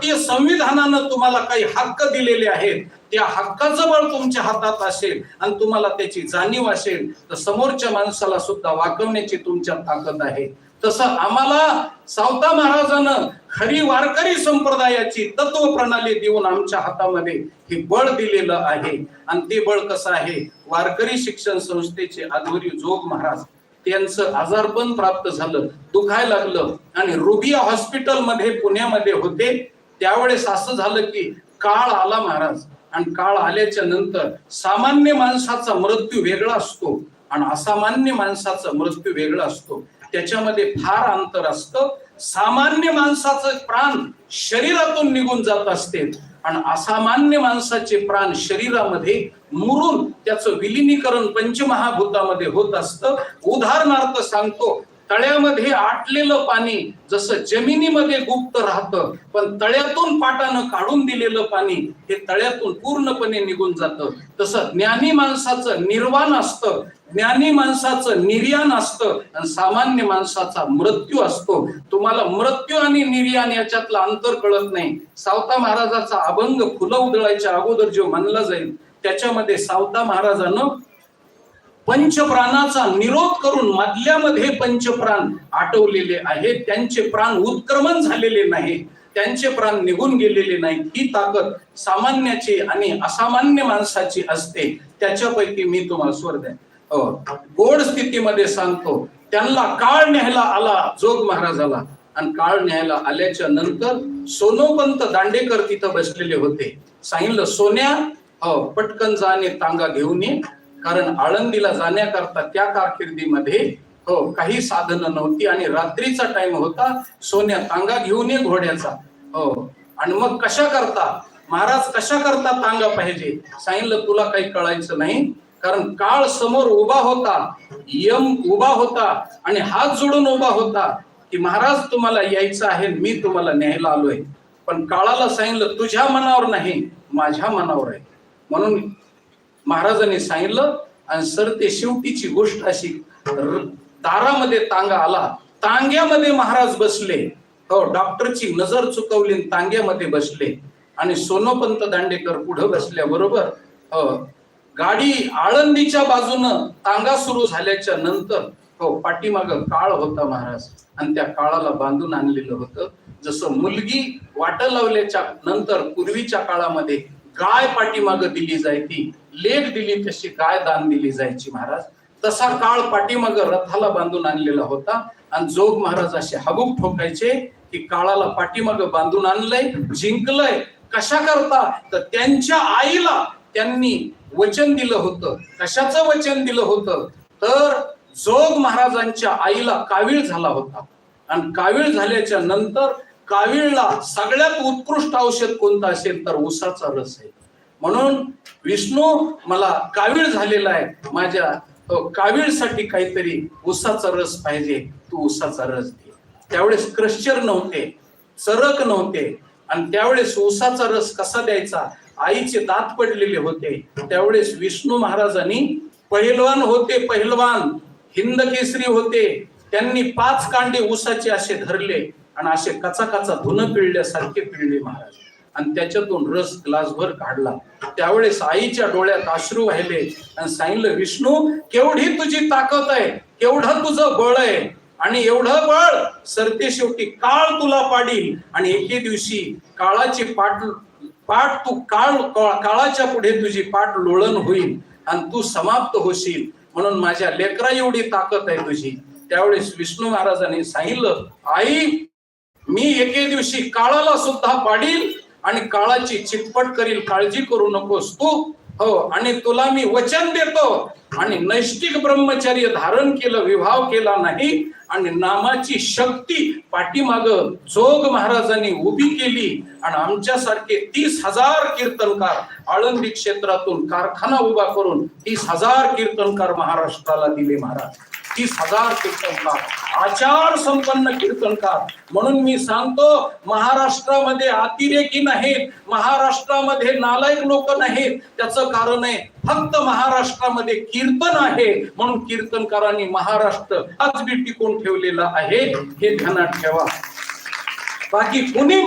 भारतीय संविधानानं तुम्हाला काही हक्क दिलेले आहेत, त्या हक्काचं बळ तुमच्या हातात असेल आणि तुम्हाला त्याची जाणीव असेल तर समोरच्या माणसाला सुद्धा वाकवण्याची तुमच्यात ताकद आहे. तसं आम्हाला सावता महाराजानं खरी वारकरी संप्रदायाची तत्व प्रणाली देऊन आमच्या हातामध्ये हे बळ दिलेलं आहे. आणि ते बळ कसं आहे, वारकरी शिक्षण संस्थेचे आध्वर्य जोग महाराज त्यांचं आजारपण प्राप्त झालं, दुखायला लागलं आणि रुबिया हॉस्पिटल मध्ये पुण्यामध्ये होते. त्यावेळेस असं झालं की काळ आला महाराज, आणि काळ आल्याच्या नंतर सामान्य माणसाचा मृत्यू वेगळा असतो आणि असामान्य माणसाचा मृत्यू वेगळा असतो. त्याच्यामध्ये फार अंतर असतं. सामान्य माणसाचं प्राण शरीरातून निघून जात असते आणि असामान्य माणसाचे प्राण शरीरामध्ये मुरून त्याचं विलिनीकरण पंचमहाभूतामध्ये होत असतं. उदाहरणार्थ सांगतो, तळ्यामध्ये आटलेलं पाणी जसं जमिनीमध्ये गुप्त राहतं, पण तळ्यातून पाटानं काढून दिलेलं पाणी हे तळ्यातून पूर्णपणे निघून जातं. तसं ज्ञानी माणसाचं निर्वाण असतं, ज्ञानी माणसाचं निर्याण असतं आणि सामान्य माणसाचा मृत्यू असतो. तुम्हाला मृत्यू आणि निर्याण याच्यातलं अंतर कळत नाही. सावता महाराजाचा अभंग फुलं उधळायच्या अगोदर जो म्हणला जाईल त्याच्यामध्ये सावता महाराजानं पंचप्राणाचा निरोध करून मधल्यामध्ये पंचप्राण आटवलेले आहेत. त्यांचे प्राण उत्क्रमण झालेले नाही, त्यांचे प्राण निघून गेलेले नाही. ही ताकद सामान्याची आणि असामान्य माणसाची असते. त्याच्यापैकी मी तुम्हाला स्वर द्या गोड स्थितीमध्ये सांगतो, त्यांना काळ न्यायला आला जोग महाराजाला, आणि काळ न्यायला आल्याच्या नंतर सोनोपंत दांडेकर तिथं बसलेले होते. सांगितलं, सोन्या पटकन जा आणि तांगा घेऊन ये, कारण आळंदीला जाण्याकरता त्या कारकिर्दीमध्ये काही साधनं नव्हती आणि रात्रीचा टाइम होता. सोन्या तांगा घेऊन ये घोड्याचा. आणि मग कशा करता महाराज, कशा करता तांगा पाहिजे? सांगितलं, तुला काही कळायचं नाही, कारण काळ समोर उभा होता, यम उभा होता आणि हात जोडून उभा होता की महाराज तुम्हाला यायचं आहे, मी तुम्हाला न्यायला आलोय. पण काळाला सांगितलं, तुझ्या मनावर नाही, माझ्या मनावर आहे. म्हणून महाराजांनी सांगितलं. आणि सर ते शेवटीची गोष्ट अशी, दारामध्ये तांगा आला, तांग्यामध्ये महाराज बसले. डॉक्टरची नजर चुकवली, तांग्यामध्ये बसले आणि सोनोपंत दांडेकर पुढे बसल्याबरोबर गाडी आळंदीच्या बाजूनं तांगा सुरू झाल्याच्या नंतर पाठीमाग काळ होता महाराज, आणि त्या काळाला बांधून आणलेलं होतं. जसं मुलगी वाट लावल्याच्या नंतर पूर्वीच्या काळामध्ये गाय पाठीमाग दिली जायची, लेख दिली तशी गाय दान दिली जायची महाराज, तसा काळ पाठीमाग रथाला बांधून आणलेला होता. आणि जोग महाराज असे हबूक ठोकायचे की काळाला पाठीमाग बांधून आणलंय, जिंकलंय. कशा करता? तर त्यांच्या आईला त्यांनी वचन दिलं होतं. कशाचं वचन दिलं होतं? तर जोग महाराजांच्या आईला कावीळ झाला होता, आणि कावीळ झाल्याच्या नंतर कावीळला सगळ्यात उत्कृष्ट औषध कोणतं असेल तर उसाचा रस आहे. म्हणून विष्णू, मला कावीळ झालेला आहे, माझ्या कावीळसाठी काहीतरी उसाचा रस पाहिजे, तू उसाचा रस दे. त्यावेळेस क्रश्चर नव्हते, चरक नव्हते, आणि त्यावेळेस उसाचा रस कसा द्यायचा? आईचे दात पडलेले होते. त्यावेळेस विष्णू महाराजांनी, पहिलवान होते, पहिलवान हिंद केसरी होते, त्यांनी 5 कांडे उसाचे असे धरले आणि असे कचा धुन पिळल्यासारखे पिळले महाराज, आणि त्याच्यातून रस ग्लासभर काढला. त्यावेळेस आईच्या डोळ्यात अश्रू वाहिले आणि सांगितलं, विष्णू, केवढी तुझी ताकद आहे, केवढं तुझं बळ आहे, आणि एवढं बळ सरते शेवटी काळ तुला पाडील, आणि एके दिवशी काळाची पाठ तू काळाच्या पुढे तुझी पाठ लोळण होईल आणि तू समाप्त होशील. म्हणून माझ्या लेकरा एवढी ताकद आहे तुझी. त्यावेळेस विष्णू महाराजांनी सांगितलं, आई, मी एके दिवशी काळाला सुद्धा पाडील आणि काळाची चितपट करील, काळजी करू नकोस तू. आणि तुला मी वचन देतो, आणि नैष्टिक ब्रह्मचर्य धारण केलं, विवाह केला नाही, आणि नामाची शक्ती पाठीमाग जोग महाराजांनी उभी केली, आणि आमच्यासारखे 30,000 कीर्तनकार आळंदी क्षेत्रातून कारखाना उभा करून 30,000 कीर्तनकार महाराष्ट्राला दिले महाराज. 30,000 कीर्तनकार, आचार संपन्न कीर्तनकार. म्हणून मी सांगतो, महाराष्ट्रामध्ये अतिरेकी नाहीत, महाराष्ट्रामध्ये नालायक लोक नाहीत. त्याचं कारण आहे फक्त महाराष्ट्रामध्ये कीर्तन आहे, म्हणून कीर्तनकारांनी महाराष्ट्र आज बी टिकून ठेवलेला आहे, हे ध्यानात ठेवा. बाकी कुणी